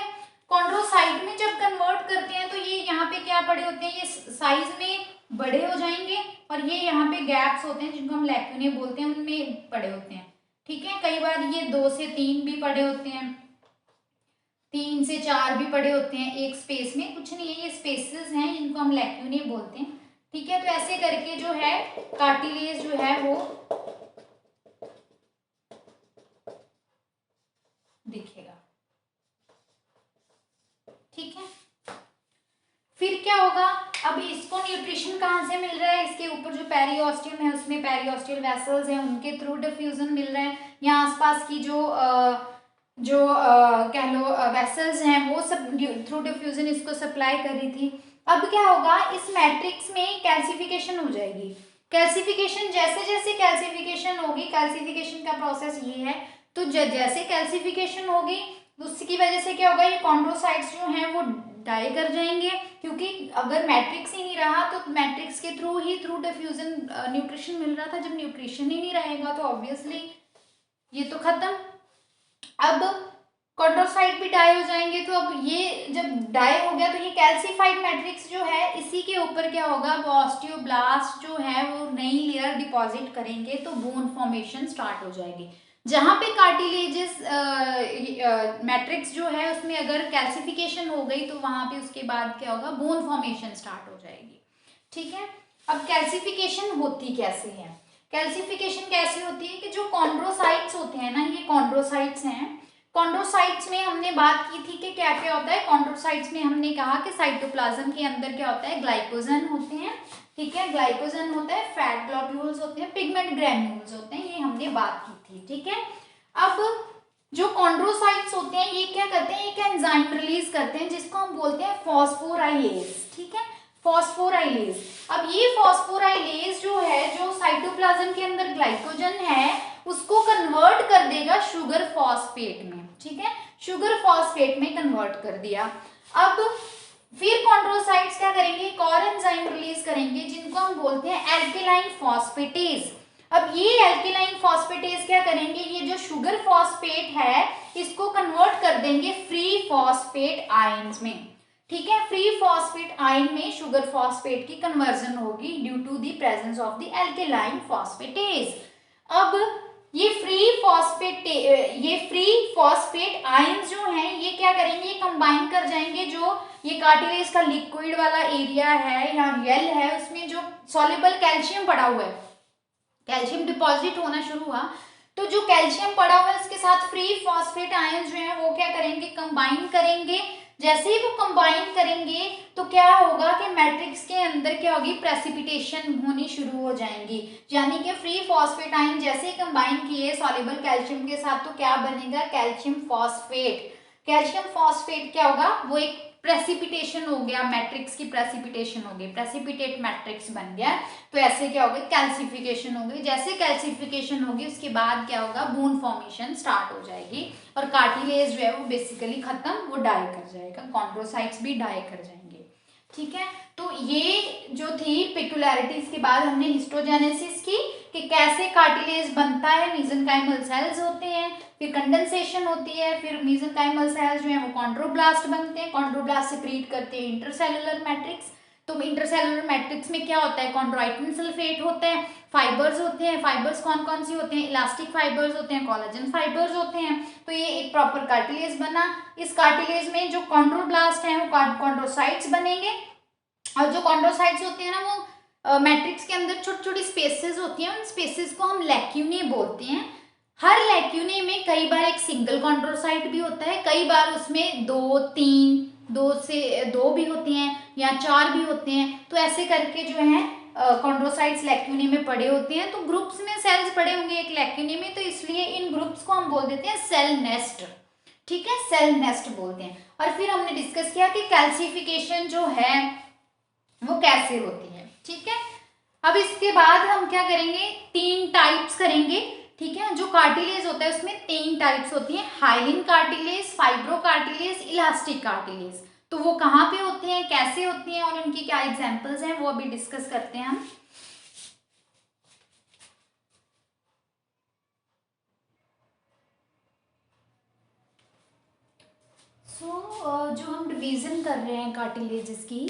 कॉन्ड्रोसाइट में जब कन्वर्ट करते हैं तो ये यहाँ पे क्या पड़े होते हैं, ये साइज में बड़े हो जाएंगे, और ये यहाँ पे गैप्स होते हैं जिनको हम लैक्यूने बोलते हैं, उनमें बड़े होते हैं। ठीक है, कई बार ये 2 से 3 भी पड़े होते हैं, 3 से 4 भी पड़े होते हैं एक स्पेस में। कुछ नहीं है, ये स्पेसेस हैं जिनको हम लैक्यूने बोलते हैं। ठीक है, तो ऐसे करके जो है कार्टिलेज जो है वो दिखेगा। ठीक है, फिर क्या होगा, अब इसको न्यूट्रिशन कहाँ से मिल रहा है, इसके ऊपर जो पेरियोस्टियम है उसमें पेरियोस्टियल वेसल्स हैं, उनके थ्रू डिफ्यूजन मिल रहा है। यहाँ आसपास की जो कह लो वेसल्स हैं वो सब थ्रू डिफ्यूजन इसको सप्लाई कर रही थी। अब क्या होगा, इस मैट्रिक्स में कैल्सिफिकेशन हो जाएगी। कैल्सिफिकेशन, जैसे जैसे कैल्सिफिकेशन होगी, कैल्सिफिकेशन का प्रोसेस ये है, तो जैसे कैल्सिफिकेशन होगी उसकी वजह से क्या होगा, ये कॉन्ड्रोसाइट्स जो हैं वो डाई कर जाएंगे, क्योंकि अगर मैट्रिक्स ही नहीं रहा तो मैट्रिक्स के थ्रू डिफ्यूजन न्यूट्रिशन मिल रहा था, जब न्यूट्रिशन ही नहीं रहेगा तो ऑब्वियसली ये तो खत्म। अब कॉन्ड्रोसाइट भी डाई हो जाएंगे, तो अब ये जब डाई हो गया तो ये कैल्सिफाइड मैट्रिक्स जो है इसी के ऊपर क्या होगा, वो ऑस्टियोब्लास्ट जो है वो नई लेयर डिपॉजिट करेंगे, तो बोन फॉर्मेशन स्टार्ट हो जाएगी। जहां पे कार्टिलेजेस मैट्रिक्स जो है उसमें अगर कैल्सिफिकेशन हो गई तो वहां पे उसके बाद क्या होगा, बोन फॉर्मेशन स्टार्ट हो जाएगी। ठीक है, अब कैल्सिफिकेशन होती कैसे है, कैल्सिफिकेशन कैसे होती है कि जो कॉन्ड्रोसाइट्स होते हैं ना, ये कॉन्ड्रोसाइट्स हैं। कॉन्ड्रोसाइट्स में हमने बात की थी कि क्या क्या होता है, कॉन्ड्रोसाइट्स में हमने कहा कि साइटोप्लाज्म के अंदर क्या होता है, ग्लाइकोजन होते हैं। ठीक है, ग्लाइकोजन होता है, फैट ग्लोब्यूल्स होते हैं, पिगमेंट ग्रैन्यूल्स होते हैं, ये हमने बात की थी। ठीक है, अब जो कॉन्ड्रोसाइट्स होते हैं ये क्या करते हैं, एक एंजाइम रिलीज करते हैं जिसको हम बोलते हैं फॉस्फोराइलेज। ठीक है, फॉस्फोराइलेज। अब ये फॉस्फोराइलेज जो है, जो साइटोप्लाज्म के अंदर ग्लाइकोजन है उसको कन्वर्ट कर देगा शुगर फॉस्फेट में। ठीक है, शुगर फॉस्फेट में कन्वर्ट कर दिया। अब फिर कॉन्ड्रोसाइट्स क्या करेंगे, एक और एंजाइम रिलीज करेंगे जिनको हम बोलते हैं एल्केलाइन फॉस्फेटेज। अब ये एल्केलाइन फॉस्फेटेज क्या करेंगे, ये जो शुगर फॉस्फेट है इसको कन्वर्ट कर देंगे फ्री फॉस्फेट आयंस में। ठीक है, फ्री फॉस्फेट आयन में शुगर फॉस्फेट की कन्वर्जन होगी due to the presence of the alkaline phosphatase. अब ये फ्री फॉस्फेट आयंस जो हैं ये क्या करेंगे, कंबाइन कर जाएंगे, जो ये कार्टिलेज का लिक्विड वाला एरिया है या जेल है उसमें जो सॉल्युबल कैल्शियम पड़ा हुआ है, कैल्शियम डिपॉजिट होना शुरू हुआ, तो जो कैल्शियम पड़ा हुआ है उसके साथ फ्री फॉस्फेट आयंस जो है वो क्या करेंगे, कंबाइन करेंगे। जैसे ही वो कंबाइन करेंगे तो क्या होगा कि मैट्रिक्स के अंदर क्या होगी, प्रेसिपिटेशन होनी शुरू हो जाएंगी, यानी कि फ्री फॉस्फेट आयन जैसे ही कंबाइन किए सॉल्युबल कैल्शियम के साथ तो क्या बनेगा, कैल्शियम फॉस्फेट। कैल्शियम फॉस्फेट क्या होगा, वो एक प्रेसिपिटेशन हो गया, मैट्रिक्स की प्रेसिपिटेशन हो गई, प्रेसिपिटेट मैट्रिक्स बन गया। तो ऐसे क्या होगा, कैल्सिफिकेशन होगी, जैसे कैल्सिफिकेशन होगी उसके बाद क्या होगा, बोन फॉर्मेशन स्टार्ट हो जाएगी और कार्टिलेज जो है वो बेसिकली खत्म, वो डाई कर जाएगा, कॉन्ड्रोसाइट्स भी डाई कर जाएंगे। ठीक है, तो ये जो थी पेक्युलैरिटीज के बाद हमने हिस्टोजेनेसिस की कि कैसे कार्टिलेज बनता है, मेसेंकाइमल सेल्स होते हैं, फिर कंडेंसेशन होती है, फिर मेसेंकाइमल सेल्स जो है वो कॉन्ड्रोब्लास्ट बनते हैं, कॉन्ड्रोब्लास्ट सिक्रीट करते हैं इंटरसेलुलर मैट्रिक्स। तो इंटरसेलुलर मैट्रिक्स में क्या होता है, कॉन्ड्रोइटिन सल्फेट होता है, फाइबर्स होते हैं, फाइबर्स कौन कौन सी होते हैं, इलास्टिक फाइबर्स होते हैं, कोलेजन फाइबर्स होते हैं। तो ये एक प्रॉपर कार्टिलेज बना। इस कार्टिलेज में जो कॉन्ड्रोब्लास्ट हैं वो कॉन्ड्रोसाइट्स बनेंगे, और जो कॉन्ड्रोसाइट्स होते हैं ना वो मैट्रिक्स के अंदर छोटी छोटी स्पेसेस होती हैं, उन स्पेसेस को हम लैक्यूने बोलते हैं। हर लैक्यूने में कई बार एक सिंगल कॉन्ड्रोसाइट भी होता है, कई बार उसमें 2 3 2 से 2 भी होते हैं या 4 भी होते हैं, तो ऐसे करके जो है कॉन्ड्रोसाइट्स लैक्यूने में पड़े होते हैं। तो ग्रुप्स में सेल्स पड़े होंगे एक लैक्यूने में, तो इसलिए इन ग्रुप्स को हम बोल देते हैं सेल नेस्ट। ठीक है, सेल नेस्ट बोलते हैं। और फिर हमने डिस्कस किया कि कैल्सिफिकेशन जो है वो कैसे होती है। ठीक है, अब इसके बाद हम क्या करेंगे, 3 टाइप्स करेंगे। ठीक है, जो कार्टिलेज होता है उसमें 3 टाइप्स होती हैं, hyaline cartilage, fibro cartilage, elastic cartilage. तो वो कहाँ पे होते हैं, कैसे होती हैं और उनकी क्या एग्जांपल्स हैं वो अभी डिस्कस करते हैं हम। जो हम डिवीजन कर रहे हैं कार्टिलेजेस की,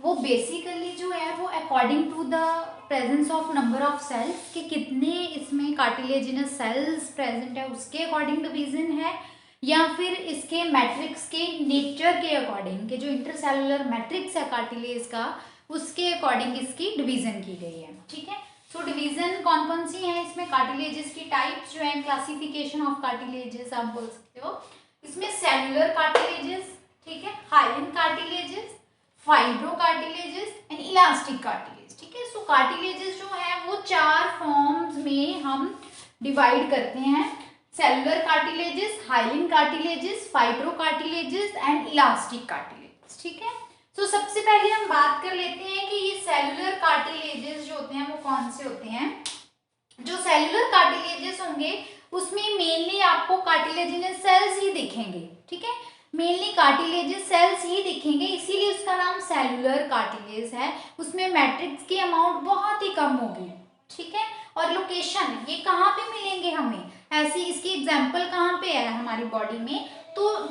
वो बेसिकली जो है वो according to the presence of number of cells, कि कितने इसमें कार्टिलेजिनस सेल्स प्रेजेंट है उसके अकॉर्डिंग डिवीजन है, या फिर इसके मैट्रिक्स के नेचर के अकॉर्डिंग, कि जो इंटरसेलुलर मैट्रिक्स है कार्टिलेज का उसके अकॉर्डिंग इसकी डिवीजन की गई है। ठीक है, तो डिवीजन कौन कौन सी है इसमें, कार्टिलेजेस की टाइप्स जो है, क्लासिफिकेशन ऑफ कार्टिलेजेस आप बोल सकते हो। इसमें सेलुलर कार्टिलेजेस, ठीक है, hyaline cartilages, fibro cartilages and elastic cartilage. ठीक है, सो कार्टिलेजेस जो है वो 4 फॉर्म्स में हम डिवाइड करते हैं, cellular cartilages, hyaline cartilages, fibro cartilages and elastic cartilages. ठीक है, तो सबसे पहले हम बात कर लेते हैं कि ये सेलुलर कार्टिलेजेस जो होते हैं वो कौन से होते हैं। जो सेलुलर कार्टिलेजेस होंगे उसमें मेनली आपको कार्टिलेजिनस सेल्स ही दिखेंगे। ठीक है, मेनली कार्टिलेजिनस सेल्स ही दिखेंगे, इसीलिए उसका नाम सेलुलर कार्टिलेज है। उसमें मैट्रिक्स की अमाउंट बहुत ही कम होगी। ठीक है, और लोकेशन ये कहाँ पे मिलेंगे हमें, ऐसी इसकी एग्जाम्पल कहाँ पे है हमारी बॉडी में, तो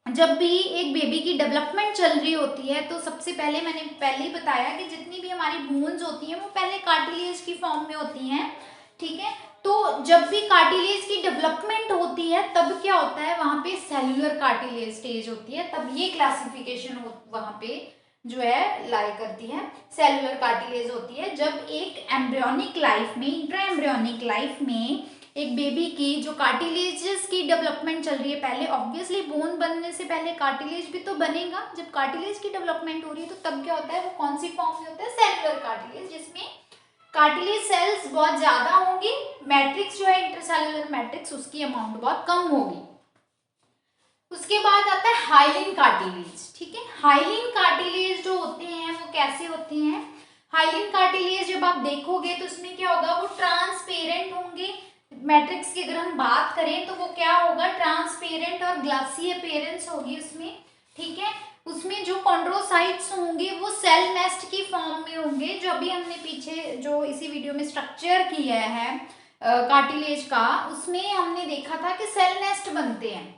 जब भी एक बेबी की डेवलपमेंट चल रही होती है तो सबसे पहले मैंने पहले ही बताया कि जितनी भी हमारी बोन्स होती हैं वो पहले कार्टिलेज की फॉर्म में होती हैं। ठीक है, तो जब भी कार्टिलेज की डेवलपमेंट होती है तब क्या होता है, वहां पे सेलुलर कार्टिलेज स्टेज होती है, तब ये क्लासिफिकेशन वहां पे जो है लाई करती है। सेलुलर कार्टिलेज होती है जब एक एम्ब्रियोनिक लाइफ में, इंट्रा एम्ब्रियोनिक लाइफ में एक बेबी की जो कार्टिलेजेस की डेवलपमेंट चल रही है, पहले ऑब्वियसली बोन बनने से पहले कार्टिलेज भी तो बनेगा, जब कार्टिलेज की डेवलपमेंट हो रही है तो तब क्या होता है, वो कौन सी फॉर्म में होता है, सेलुलर कार्टिलेज, जिसमें कार्टिलेज सेल्स बहुत ज्यादा होंगी, मैट्रिक्स जो है इंटरसेलुलर मैट्रिक्स उसकी अमाउंट बहुत कम होगी। उसके बाद आता है हाइलिन कार्टिलेज। ठीक है, हाइलिन कार्टिलेज जो होते हैं वो कैसे होते हैं, हाइलिन कार्टिलेज जब आप देखोगे तो उसमें क्या होगा, वो ट्रांसपेरेंट होंगे। मैट्रिक्स की अगर हम बात करें तो वो क्या होगा, ट्रांसपेरेंट और ग्लासी अपीयरेंस होगी उसमें। ठीक है, उसमें जो कॉन्ड्रोसाइट्स होंगे वो सेल नेस्ट की फॉर्म में होंगे, जो अभी हमने पीछे जो इसी वीडियो में स्ट्रक्चर किया है कार्टिलेज का, उसमें हमने देखा था कि सेल नेस्ट बनते हैं।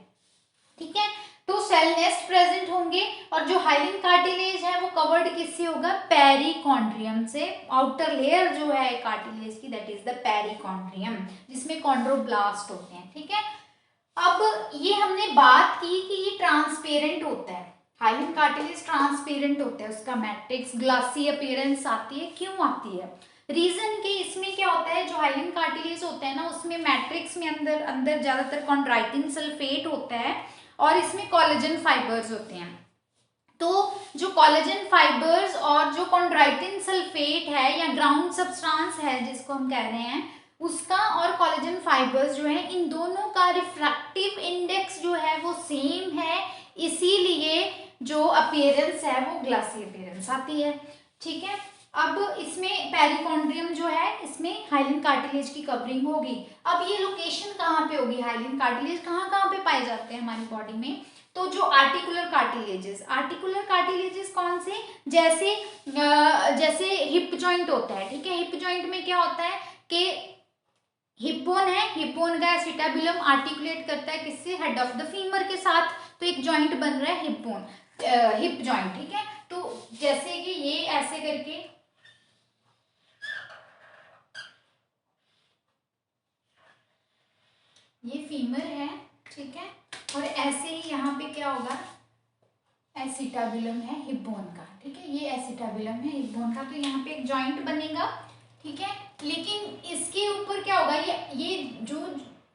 ठीक है, तो सेल नेस्ट प्रेजेंट होंगे, और जो हाइलिन कार्टिलेज है वो कवर्ड किससे होगा, पेरिकॉन्ड्रियम से। आउटर लेयर जो है कार्टिलेज की दैट इज द पेरिकॉन्ड्रियम, जिसमें कॉन्ड्रोब्लास्ट होते हैं। ठीक है, अब ये हमने बात की कि ये ट्रांसपेरेंट होता है, हाइलिन कार्टिलेज ट्रांसपेरेंट होता है, उसका मैट्रिक्स ग्लासी अपीयरेंस आती है। क्यों आती है, रीजन कि इसमें क्या होता है, जो हाइलिन कार्टिलेज होता है ना उसमें मैट्रिक्स में अंदर अंदर ज्यादातर कॉन्ड्राइटिन सल्फेट होता है और इसमें कोलेजन फाइबर्स होते हैं। तो जो कोलेजन फाइबर्स और जो कॉन्ड्राइटिन सल्फेट है या ग्राउंड सब्सटेंस है जिसको हम कह रहे हैं, उसका और कोलेजन फाइबर्स जो है, इन दोनों का रिफ्रैक्टिव इंडेक्स जो है वो सेम है, इसीलिए जो अपीयरेंस है वो ग्लासी अपीयरेंस आती है। ठीक है, अब इसमें पेरिकॉन्ड्रियम जो है इसमें हाइलिन कार्टिलेज की कवरिंग होगी। अब ये लोकेशन कहाँ पे होगी, हाइलिन कार्टिलेज कहाँ कहाँ पे पाए जाते हैं हमारी बॉडी में, तो जो आर्टिकुलर कार्टिलेजेस कौन से, जैसे हिप जॉइंट होता है। ठीक है, हिप जॉइंट में क्या होता है कि हिप्पोन है, हिप्पोन का एसिटाबुलम आर्टिकुलेट करता है किससे, हेड ऑफ द फीमर के साथ, तो एक जॉइंट बन रहा है हिप्पोन, हिप जॉइंट। ठीक है, तो जैसे कि ये ऐसे करके ये फीमर है। ठीक है, और ऐसे ही यहाँ पे क्या होगा, एसिटाबुलम है हिप्पोन का। ठीक है, ये एसिटाबुलम है हिप्पोन का, तो यहाँ पे एक जॉइंट बनेगा। ठीक है, लेकिन इसके ऊपर क्या होगा, ये जो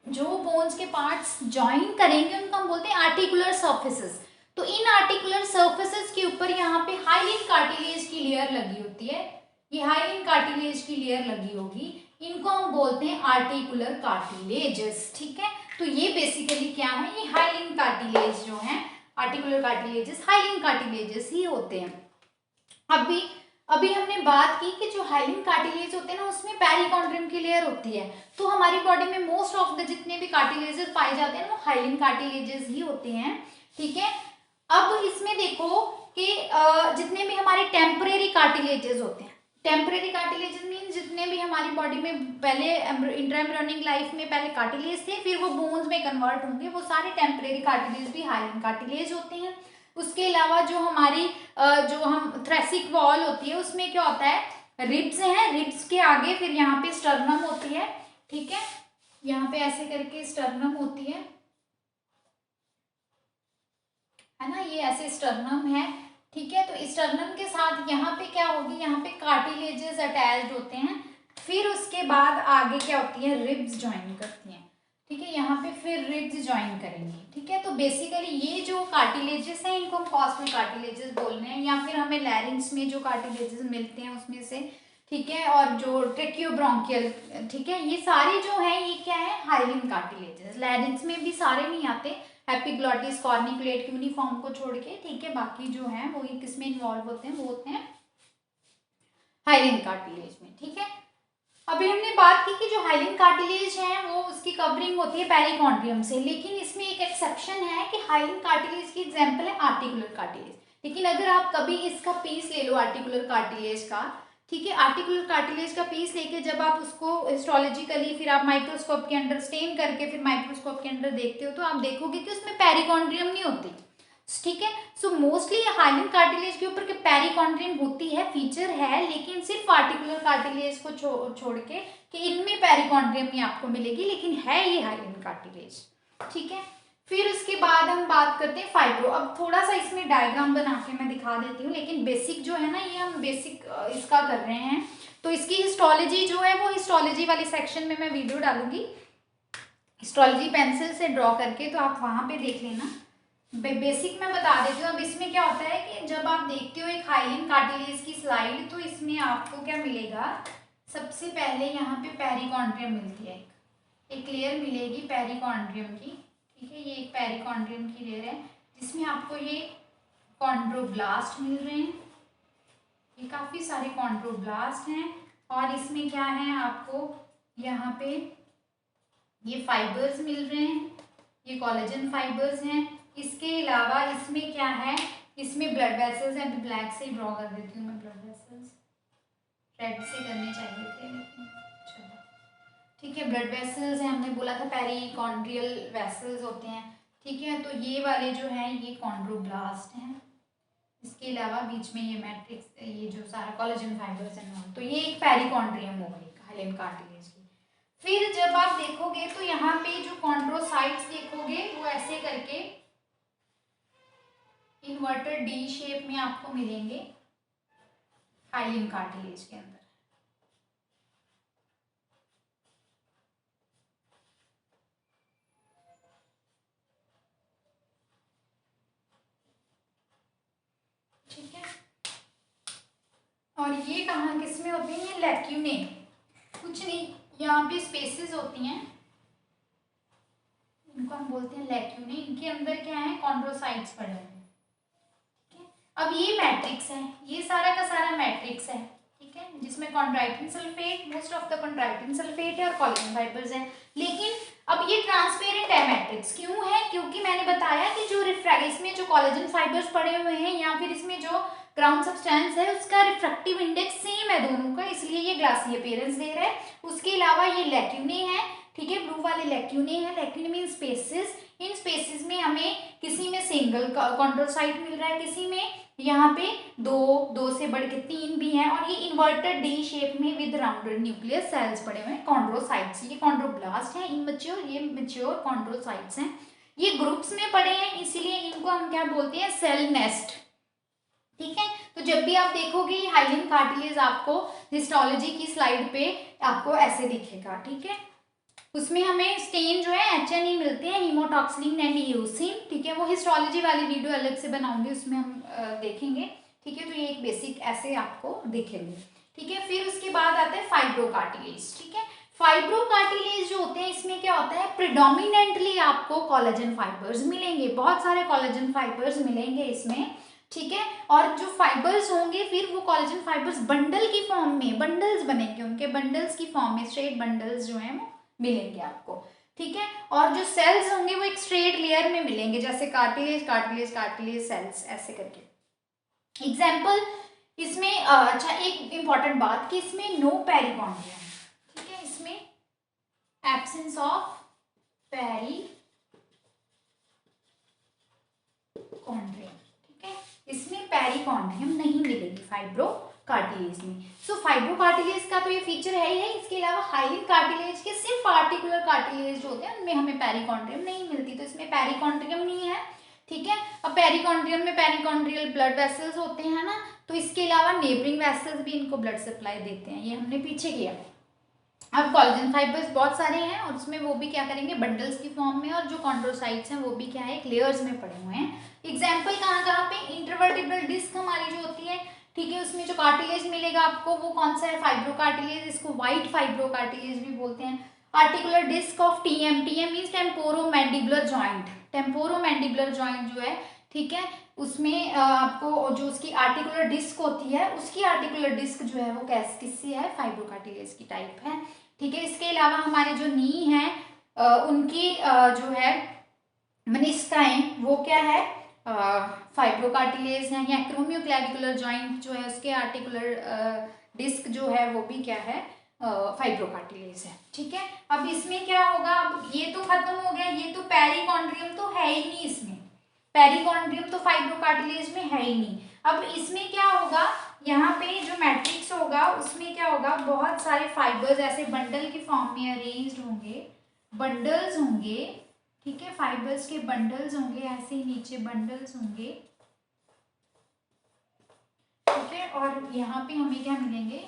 जो बोन्स के पार्ट्स ज्वाइन करेंगे उनको हम बोलते हैं आर्टिकुलर सर्फेसेस। तो इन आर्टिकुलर सर्फेसेस के ऊपर यहाँ पे हाइलिन कार्टिलेज की लेयर लगी होती है, ये हाइलिन कार्टिलेज की लेयर लगी होगी, इनको हम बोलते हैं आर्टिकुलर कार्टिलेजेस। ठीक है, तो ये बेसिकली क्या है, ये हाइलिन कार्टिलेज जो है, आर्टिकुलर कार्टिलेजेस हाइलिन कार्टिलेजेस ही होते हैं। अभी हमने बात की कि जो हाइलिन कार्टिलेज होते हैं ना उसमें पेरिकॉन्ड्रियम की लेयर होती है, तो हमारी बॉडी में मोस्ट ऑफ द जितने भी कार्टिलेजेस पाए जाते हैं वो हाइलिन कार्टिलेजेस ही होते हैं। ठीक है, अब इसमें देखो कि जितने भी हमारे टेम्परेरी कार्टिलेजेस होते हैं, टेम्परेरी कार्टिलेजेस मीन जितने भी हमारी बॉडी में पहले इंट्राएम्ब्रियोनिक लाइफ में पहले कार्टिलेज थे, फिर वो बोन्स में कन्वर्ट होंगे, वो सारे टेम्परेरी कार्टिलेज भी हाइलिन कार्टिलेज होते हैं। उसके अलावा जो हमारी जो हम थ्रेसिक वॉल होती है उसमें क्या होता है, रिब्स हैं, रिब्स के आगे फिर यहाँ पे स्टर्नम होती है, ठीक है, यहाँ पे ऐसे करके स्टर्नम होती है ना, ये ऐसे स्टर्नम है, ठीक है। तो स्टर्नम के साथ यहाँ पे क्या होगी, यहाँ पे कार्टिलेजेस अटैच्ड होते हैं, फिर उसके बाद आगे क्या होती है, रिब्स ज्वाइन करती हैं, ठीक है, यहाँ पे फिर रिब्स ज्वाइन करेंगे, ठीक है। तो बेसिकली ये जो कार्टिलेजेस हैं इनको हम कॉस्टल कार्टिलेजेस बोल रहे हैं, या फिर हमें लैरिंग्स में जो कार्टिलेजेस मिलते हैं उसमें से, ठीक है, और जो ट्रेकियोब्रोंकियल, ठीक है, ये सारे जो हैं ये क्या है, हाइलिन कार्टिलेजेस। लैरिंग्स में भी सारे नहीं आते, एपिग्लॉटिस, कॉर्निकुलेट, यूनिफॉर्म को छोड़ के, ठीक है, बाकी जो है वो किस में इन्वॉल्व होते हैं, वो होते हैं हाइलिन कार्टिलेज में, ठीक है। अभी हमने बात की कि जो हाइलिन कार्टिलेज है वो उसकी कवरिंग होती है पेरिकॉन्ड्रियम से, लेकिन इसमें एक एक्सेप्शन है कि हाइलिन कार्टिलेज की एग्जांपल है आर्टिकुलर कार्टिलेज। लेकिन अगर आप कभी इसका पीस ले लो आर्टिकुलर कार्टिलेज का, ठीक है, आर्टिकुलर कार्टिलेज का पीस लेके जब आप उसको हिस्टोलॉजिकली फिर आप माइक्रोस्कोप के अंदर स्टेन करके फिर माइक्रोस्कोप के अंदर देखते हो तो आप देखोगे कि उसमें पेरिकॉन्ड्रियम नहीं होती, ठीक है। सो मोस्टली हाइलिन कार्टिलेज के ऊपर पेरिकॉन्ड्रियम होती है, फीचर है, लेकिन सिर्फ आर्टिकुलर कार्टिलेज को छोड़ के कि इनमें पेरिकॉन्ड्रियम ही आपको मिलेगी, लेकिन है ये हाइलिन कार्टिलेज, ठीक है। फिर उसके बाद हम बात करते हैं फाइब्रो। अब थोड़ा सा इसमें डायग्राम बना के मैं दिखा देती हूँ, लेकिन बेसिक जो है ना ये हम बेसिक इसका कर रहे हैं, तो इसकी हिस्टोलॉजी जो है वो हिस्टोलॉजी वाले सेक्शन में मैं वीडियो डालूंगी, हिस्टोलॉजी पेंसिल से ड्रॉ करके, तो आप वहाँ पे देख लेना। बेसिक मैं बता देती हूँ। अब इसमें क्या होता है कि जब आप देखते हो एक हाइलिन कार्टिलेज की स्लाइड, तो इसमें आपको क्या मिलेगा, सबसे पहले यहाँ पे पेरिकॉन्ड्रियम मिलती है, एक लेयर मिलेगी पेरिकॉन्ड्रियम की, ठीक है, ये एक पेरिकॉन्ड्रियम की लेयर है जिसमें आपको ये कॉन्ड्रोब्लास्ट मिल रहे हैं, ये काफ़ी सारे कॉन्ड्रोब्लास्ट हैं, और इसमें क्या है आपको यहाँ पे ये फाइबर्स मिल रहे हैं, ये कोलेजन फाइबर्स हैं। इसके अलावा इसमें क्या है, इसमें ब्लड वेसल्स हैं, ब्लैक से ड्रॉ कर देती हूँ मैं, ब्लड वेसल्स रेड से करने चाहिए थे लेकिन चलो, ठीक है, ब्लड वेसल्स हैं, हमने बोला था पेरिकॉन्ड्रियल वेसल्स होते हैं, ठीक है। तो ये वाले जो हैं ये कॉन्ड्रोब्लास्ट हैं, इसके अलावा बीच में ये मैट्रिक्स, ये जो सारा कोलेजन फाइबर्स हैं, तो ये एक पेरिकॉन्ड्रियम हो गई हाइलिन कार्टिलेज की। फिर जब आप देखोगे तो यहाँ पे जो कॉन्ड्रोसाइट्स देखोगे वो ऐसे करके इन्वर्टेड डी शेप में आपको मिलेंगे हाइलिन कार्टिलेज के अंदर, ठीक है। और ये कहाँ किसमें होते हैं, ये लैक्यूने, कुछ नहीं, यहाँ पे स्पेसेस होती हैं, इनको हम बोलते हैं लैक्यूने, इनके अंदर क्या है, कॉन्ड्रोसाइट्स पड़े हैं, ठीक है। अब ये मैट्रिक्स है, ये सारा का सारा मैट्रिक्स है, ठीक है, जिसमें chondroitin sulphate, most of the chondroitin sulphate है और कोलेजन फाइबर्स हैं। लेकिन अब ये ट्रांसपेरेंट है मैट्रिक्स, क्यों है, क्योंकि मैंने बताया कि जो इसमें जो कोलेजन फाइबर्स पड़े हुए हैं या फिर इसमें जो ग्राउंड सब्सटेंस है उसका रिफ्रैक्टिव इंडेक्स सेम है दोनों का, इसलिए ये ग्लासी अपीयरेंस दे रहा है। उसके अलावा ये लैक्यूने है, ठीक है, ब्लू वाले लैक्यूने हैं, लैक्यूने मीन स्पेसेस, इन स्पेसेस में हमें किसी में सिंगल कॉन्ड्रोसाइट मिल रहा है, किसी में यहाँ पे दो से बढ़ के 3 भी हैं, और ये इन्वर्टेड डी शेप में विद राउंडेड न्यूक्लियस सेल्स पड़े हुए हैं, कॉन्ड्रोसाइट्स, ये कॉन्ड्रोब्लास्ट हैं, इमैच्योर, ये मैच्योर कॉन्ड्रोसाइट्स हैं, ये ग्रुप्स में पड़े हैं, इसीलिए इनको हम क्या बोलते हैं, सेल नेस्ट, ठीक है। तो जब भी आप देखोगे हाइलिन कार्टिलेज आपको हिस्टोलॉजी की स्लाइड पे आपको ऐसे दिखेगा, ठीक है। उसमें हमें स्टेन जो है HNE मिलते हैं, हीमोटॉक्सिलिन एंड यूसिन, ठीक है, वो हिस्टोलॉजी वाली वीडियो अलग से बनाऊंगी, उसमें हम देखेंगे, ठीक है। तो ये एक बेसिक ऐसे आपको दिखेंगे, ठीक है। फिर उसके बाद आता है फाइब्रो कार्टिलेज, ठीक है। फाइब्रो कार्टिलेज जो होते हैं इसमें क्या होता है, प्रिडोमिनेंटली आपको कोलेजन फाइबर्स मिलेंगे, बहुत सारे कोलेजन फाइबर्स मिलेंगे इसमें, ठीक है। और जो फाइबर्स होंगे फिर वो कोलेजन फाइबर्स बंडल की फॉर्म में, बंडल्स बनेंगे, उनके बंडल्स की फॉर्म में, स्ट्रेट बंडल्स जो हैं वो मिलेंगे आपको, ठीक है। और जो सेल्स होंगे वो एक स्ट्रेट लेयर में मिलेंगे, जैसे कार्टिलेज कार्टिलेज कार्टिलेज सेल्स ऐसे करके। एग्जाम्पल इसमें अच्छा एक इंपॉर्टेंट बात कि इसमें नो पेरिकॉन्ड्रियम, ठीक है, इसमें एब्सेंस ऑफ पेरिकॉन्ड्रियम, इसमें पेरिकॉन्ड्रियम नहीं मिलेगी फाइब्रो कार्टिलेज में। सो फाइब्रो कार्टिलेज का तो ये फीचर है ही है। इसके अलावा हाइलिन कार्टिलेज के सिर्फ पार्टिकुलर कार्टिलेज जो होते हैं उनमें हमें पेरिकॉन्ड्रियम नहीं मिलती, तो इसमें पेरिकॉन्ड्रियम नहीं है। ठीक है, अब पेरिकॉन्ड्रियम में पेरिकॉन्ड्रियल ब्लड वेसल्स होते हैं ना, तो इसके अलावा नेबरिंग वेसल्स भी इनको ब्लड सप्लाई देते हैं, ये हमने पीछे किया। अब कोलेजन फाइबर्स बहुत सारे हैं और उसमें वो भी क्या करेंगे बंडल्स की फॉर्म में, और जो कॉन्ड्रोसाइट्स हैं वो भी क्या है एक लेयर्स में पड़े हुए हैं। एग्जाम्पल कहाँ कहाँ पे, इंटरवर्टिब्रल डिस्क हमारी जो होती है, ठीक है, उसमें जो कार्टिलेज मिलेगा आपको वो कौन सा है, फाइब्रो कार्टिलेज, इसको व्हाइट फाइब्रो कार्टिलेज भी बोलते हैं। Articular disc of TM, TM means temporomandibular joint, temporomandibular joint जो है, ठीक है, उसमें आपको जो उसकी आर्टिकुलर डिस्क होती है, उसकी आर्टिकुलर डिस्क जो है वो किससे है, फाइब्रो कार्टिलेज की टाइप है। ठीक है, इसके अलावा हमारे जो नी है उनकी जो है मेनिस्काइन वो क्या है, फाइब्रो कार्टिलेज है, या एक्रोमियोक्लेविकुलर जॉइंट जो है उसके आर्टिकुलर डिस्क जो है वो भी क्या है, फाइब्रो कार्टिलेज है। ठीक है, अब इसमें क्या होगा, अब ये तो खत्म हो गया, ये तो पेरिकॉन्ड्रियम तो है ही नहीं इसमें, पेरिकॉन्ड्रियम तो फाइब्रो कार्टिलेज में है ही नहीं। अब इसमें क्या होगा, यहाँ पे जो मैट्रिक्स होगा उसमें क्या होगा, बहुत सारे फाइबर्स ऐसे बंडल की फॉर्म में अरेंज्ड होंगे, बंडल्स होंगे, ठीक है, फाइबर्स के बंडल्स होंगे, ऐसे ही नीचे बंडल्स होंगे, ठीक है, और यहाँ पे हमें क्या मिलेंगे,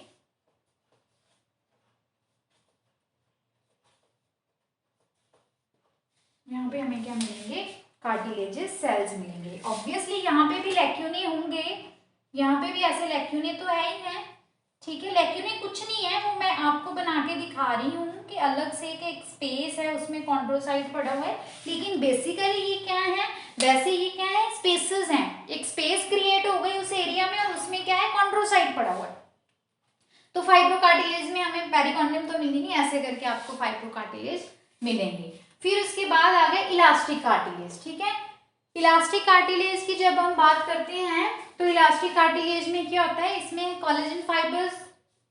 यहाँ पे हमें क्या मिलेंगे, कार्टिलेजेस सेल्स मिलेंगे। ऑब्वियसली यहाँ पे भी लैक्यूने होंगे, यहाँ पे भी ऐसे लैक्यूने तो है ही है। ठीक है, लैक्यूने कुछ नहीं है, वो मैं आपको बना के दिखा रही हूँ कि अलग से एक स्पेस है उसमें कॉन्ड्रोसाइट पड़ा हुआ है, लेकिन बेसिकली ये क्या है, वैसे ये क्या है, स्पेसेस हैं, एक स्पेस क्रिएट हो गई उस एरिया में और उसमें क्या है, कॉन्ड्रोसाइट पड़ा हुआ है। तो फाइब्रो कार्टिलेज में हमें पेरिकॉन्ड्रियम तो मिलेंगे, ऐसे करके आपको फाइब्रो कार्टिलेज मिलेंगे। फिर उसके बाद आ गए इलास्टिक कार्टिलेज। ठीक है, इलास्टिक कार्टिलेज की जब हम बात करते हैं तो इलास्टिक कार्टिलेज में क्या होता है, इसमें कोलेजन फाइबर्स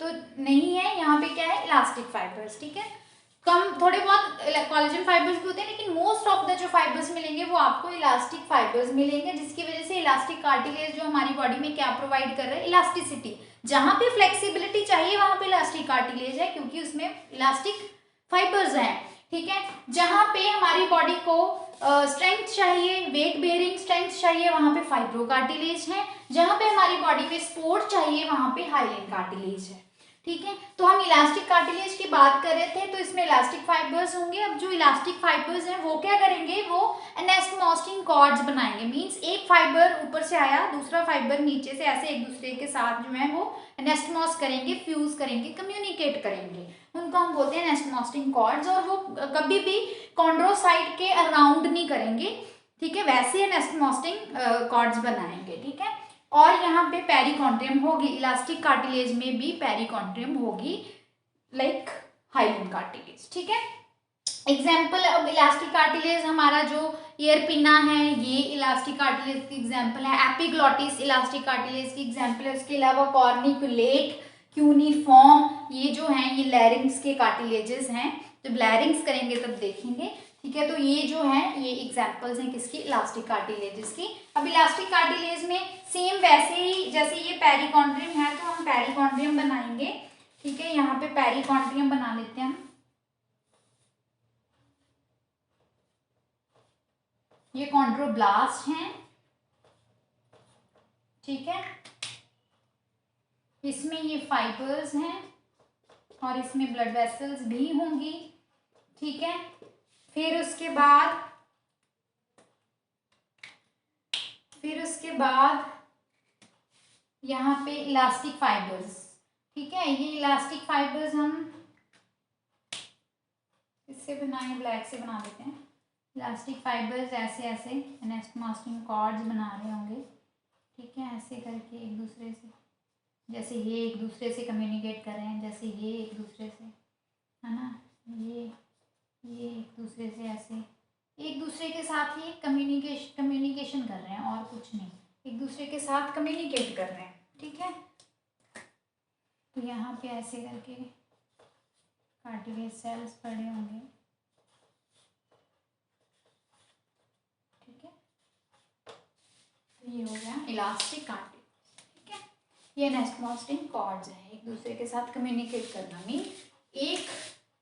तो नहीं है, यहाँ पे क्या है, इलास्टिक फाइबर्स। ठीक है, कम थोड़े बहुत कोलेजन फाइबर्स भी होते हैं, लेकिन मोस्ट ऑफ द जो फाइबर्स मिलेंगे वो आपको इलास्टिक फाइबर्स मिलेंगे, जिसकी वजह से इलास्टिक कार्टिलेज जो हमारी बॉडी में क्या प्रोवाइड कर रहा है, इलास्टिसिटी। जहां पे फ्लेक्सिबिलिटी चाहिए वहां पे इलास्टिक कार्टिलेज है, क्योंकि उसमें इलास्टिक फाइबर्स हैं। ठीक है, जहां पे हमारी बॉडी को स्ट्रेंथ चाहिए, वेट बेयरिंग स्ट्रेंथ चाहिए, वहां पे फाइब्रो कार्टिलेज है। जहां पे हमारी बॉडी में स्पोर्ट चाहिए वहां पे हाइलिन कार्टिलेज है। ठीक है, तो हम इलास्टिक कार्टिलेज की बात कर रहे थे, तो इसमें इलास्टिक फाइबर्स होंगे। अब जो इलास्टिक फाइबर्स हैं वो क्या करेंगे, वो एनास्टोमोस्टिन कॉर्ड्स बनाएंगे, मींस एक फाइबर ऊपर से आया, दूसरा फाइबर नीचे से, ऐसे एक दूसरे के साथ जो है वो एनास्टोमोस करेंगे, फ्यूज करेंगे, कम्युनिकेट करेंगे, उनको हम बोलते हैं एनास्टोमोस्टिन कॉर्ड्स। और वो कभी भी कॉन्ड्रोसाइट के अराउंड नहीं करेंगे, ठीक है, वैसे एनास्टोमोस्टिन कॉर्ड्स बनाएंगे। ठीक है, और यहाँ पे पेरिकॉन्ड्रियम होगी, इलास्टिक कार्टिलेज में भी पेरिकॉन्ड्रियम होगी, लाइक हाइलिन कार्टिलेज। ठीक है, एग्जाम्पल, अब इलास्टिक कार्टिलेज हमारा जो ईयर पिना है ये इलास्टिक कार्टिलेज की एग्जाम्पल है, एपिग्लॉटिस इलास्टिक कार्टिलेज की एग्जाम्पल है। उसके अलावा कॉर्निकुलेट, क्यूनिफॉर्म, ये जो हैं ये लैरिंग्स के कार्टिलेजेस हैं, जब लैरिंग्स करेंगे तब देखेंगे। ठीक है, तो ये जो है ये एग्जाम्पल्स हैं किसकी, इलास्टिक कार्टिलेजेस की। अब इलास्टिक कार्टिलेज में सेम वैसे ही जैसे ये पेरिकॉन्ड्रियम है, तो हम पेरिकॉन्ड्रियम बनाएंगे। ठीक है, यहाँ पे पेरिकॉन्ड्रियम बना लेते हैं हम, ये कॉन्ड्रोब्लास्ट हैं। ठीक है, इसमें ये फाइबर्स हैं और इसमें ब्लड वेसल्स भी होंगी। ठीक है, फिर उसके बाद यहाँ पे इलास्टिक फाइबर्स। ठीक है, ये इलास्टिक फाइबर्स हम इससे बनाए, ब्लैक से बना देते हैं। इलास्टिक फाइबर्स ऐसे ऐसे एनास्टोमोस्टिन कॉर्ड्स बना रहे होंगे। ठीक है, ऐसे करके एक दूसरे से, जैसे ये एक दूसरे से कम्युनिकेट कर रहे हैं, जैसे ये एक दूसरे से, है ना, ये एक दूसरे से ऐसे एक दूसरे के साथ ही कम्युनिकेशन कर रहे हैं, और कुछ नहीं, एक दूसरे के साथ कम्युनिकेट कर रहे हैं। ठीक है, तो यहाँ पे ऐसे करके कार्टिलेज सेल्स पड़े होंगे। ठीक है, तो ये हो गया इलास्टिक कार्टिलेज, ठीक है। ये नेस्मोस्टिन कॉर्ड्स हैं, एक दूसरे के साथ कम्युनिकेट करना, मीन एक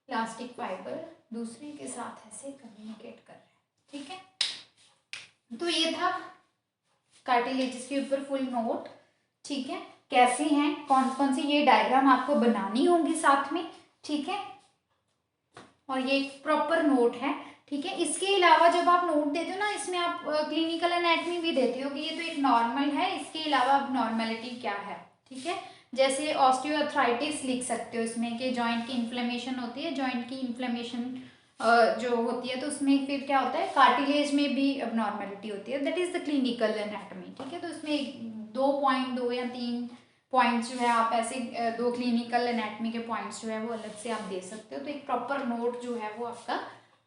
इलास्टिक फाइबर दूसरे के साथ ऐसे कम्युनिकेट कर रहे हैं, ठीक है। तो ये था कार्टिलेजेस के ऊपर फुल नोट, ठीक है। कैसे हैं, कौन कौन सी ये डायग्राम आपको बनानी होंगी साथ में, ठीक है। और ये एक प्रॉपर नोट है, ठीक है। इसके अलावा जब आप नोट देते हो ना, इसमें आप क्लिनिकल एनाटॉमी भी देते हो कि ये तो एक नॉर्मल है, इसके अलावा अब नॉर्मेलिटी क्या है, ठीक है। जैसे ऑस्टियोआर्थराइटिस लिख सकते हो इसमें कि जॉइंट की इन्फ्लेमेशन होती है, जॉइंट की इन्फ्लेमेशन जो होती है तो उसमें फिर क्या होता है, कार्टिलेज में भी अब नॉर्मेलिटी होती है, that is the clinical anatomy, ठीक है। तो इसमें 2 या 3 पॉइंट्स जो है आप ऐसे 2 क्लिनिकल एनाटॉमी के पॉइंट्स जो है वो अलग से आप दे सकते हो, तो एक प्रॉपर नोट जो है वो आपका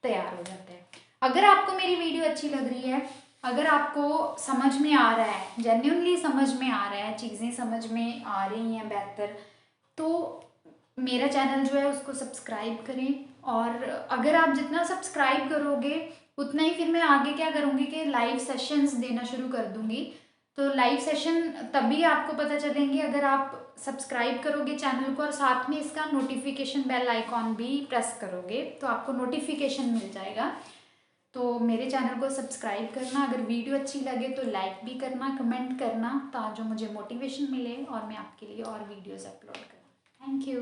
तैयार हो जाता है। अगर आपको मेरी वीडियो अच्छी लग रही है, अगर आपको समझ में आ रहा है, जेन्युइनली समझ में आ रहा है, चीज़ें समझ में आ रही हैं बेहतर, तो मेरा चैनल जो है उसको सब्सक्राइब करें। और अगर आप जितना सब्सक्राइब करोगे उतना ही फिर मैं आगे क्या करूँगी कि लाइव सेशंस देना शुरू कर दूँगी। तो लाइव सेशन तभी आपको पता चलेंगे अगर आप सब्सक्राइब करोगे चैनल को और साथ में इसका नोटिफिकेशन बेल आइकॉन भी प्रेस करोगे तो आपको नोटिफिकेशन मिल जाएगा। तो मेरे चैनल को सब्सक्राइब करना, अगर वीडियो अच्छी लगे तो लाइक भी करना, कमेंट करना, ताकि मुझे मोटिवेशन मिले और मैं आपके लिए और वीडियोज़ अपलोड करूँ। Thank you.